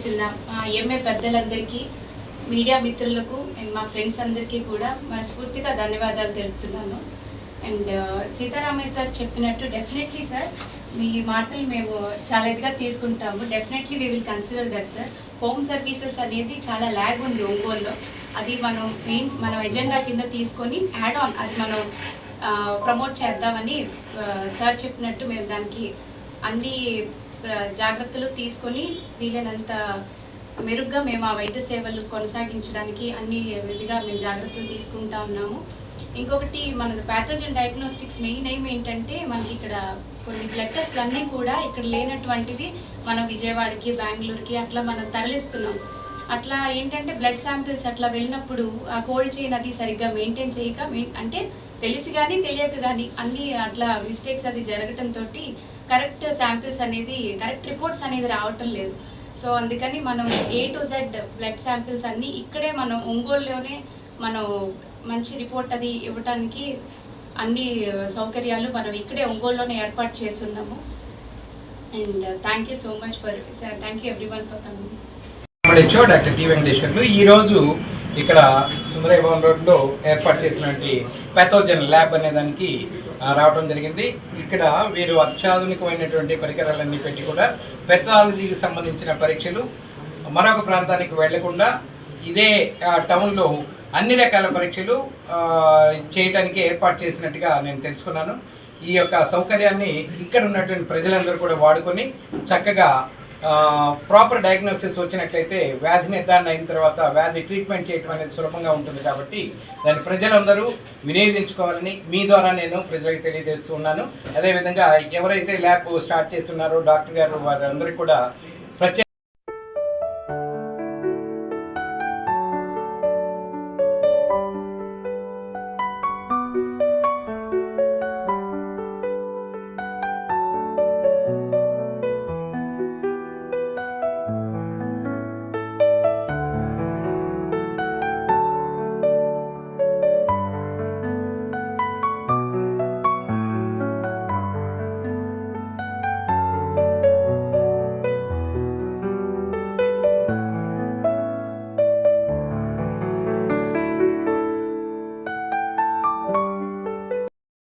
చేస్తున్న ఎంఏ పెద్దలందరికీ, మీడియా మిత్రులకు అండ్ మా ఫ్రెండ్స్ అందరికీ కూడా మనస్ఫూర్తిగా ధన్యవాదాలు తెలుపుతున్నాను. అండ్ సీతారామయ్య సార్ చెప్పినట్టు డెఫినెట్లీ సార్ మీ మాటలు మేము చాలా ఇదిగా తీసుకుంటాము. Definitely we will consider that sir. Home services అనేది చాలా ల్యాగ్ ఉంది ఒంగోలులో. అది మనం ఎజెండా కింద తీసుకొని యాడ్ ఆన్ అది మనం ప్రమోట్ చేద్దామని సార్ చెప్పినట్టు మేము దానికి అన్ని జాగ్రత్తలు తీసుకొని వీలైనంత మెరుగ్గా మేము ఆ వైద్య సేవలు కొనసాగించడానికి అన్ని విధిగా మేము జాగ్రత్తలు తీసుకుంటా ఉన్నాము. ఇంకొకటి మన ప్యాథోజన్ డయాగ్నోస్టిక్స్ మెయిన్ ఎయిమ్ ఏంటంటే మనకి ఇక్కడ కొన్ని బ్లడ్ టెస్ట్లు అన్నీ కూడా ఇక్కడ లేనటువంటివి మనం విజయవాడకి, బెంగళూరుకి అట్లా మనం తరలిస్తున్నాం. అట్లా ఏంటంటే బ్లడ్ శాంపిల్స్ అట్లా వెళ్ళినప్పుడు ఆ కోల్డ్ చైన్ అది సరిగ్గా మెయింటైన్ చేయక అంటే తెలిసి కానీ తెలియక కానీ అన్నీ అట్లా మిస్టేక్స్ అది జరగటంతో కరెక్ట్ శాంపిల్స్ అనేది కరెక్ట్ రిపోర్ట్స్ అనేది రావటం లేదు. సో అందుకని మనం A to Z blood samples అన్నీ ఇక్కడే మనం ఒంగోలులోనే మనం మంచి రిపోర్ట్ అది ఇవ్వటానికి అన్ని సౌకర్యాలు మనం ఇక్కడే ఒంగోలులోనే ఏర్పాటు చేస్తున్నాము. And thank you so much for sir, thank you everyone for coming. Doctor T Venkateswarlu ఈరోజు ఇక్కడ సుందరయ్య భవన్ రోడ్లో ఏర్పాటు చేసినటువంటి ప్యాథోజన్ ల్యాబ్ అనే దానికి రావడం జరిగింది. ఇక్కడ వీరు అత్యాధునికమైనటువంటి పరికరాలన్నీ పెట్టి కూడా పెథాలజీకి సంబంధించిన పరీక్షలు మరొక ప్రాంతానికి వెళ్లకుండా ఇదే టౌన్లో అన్ని రకాల పరీక్షలు చేయడానికి ఏర్పాటు చేసినట్టుగా నేను తెలుసుకున్నాను. ఈ యొక్క సౌకర్యాన్ని ఇక్కడ ఉన్నటువంటి ప్రజలందరూ కూడా వాడుకొని చక్కగా ప్రాపర్ డయాగ్నోసిస్ వచ్చినట్లయితే వ్యాధి నిర్ధారణ అయిన తర్వాత వ్యాధి ట్రీట్మెంట్ చేయడం అనేది సులభంగా ఉంటుంది. కాబట్టి దాన్ని ప్రజలందరూ వినియోగించుకోవాలని మీ ద్వారా నేను ప్రజలకు తెలియజేస్తున్నాను. అదేవిధంగా ఎవరైతే ల్యాబ్ స్టార్ట్ చేస్తున్నారో డాక్టర్ గారు వారందరికీ కూడా ప్రత్యేక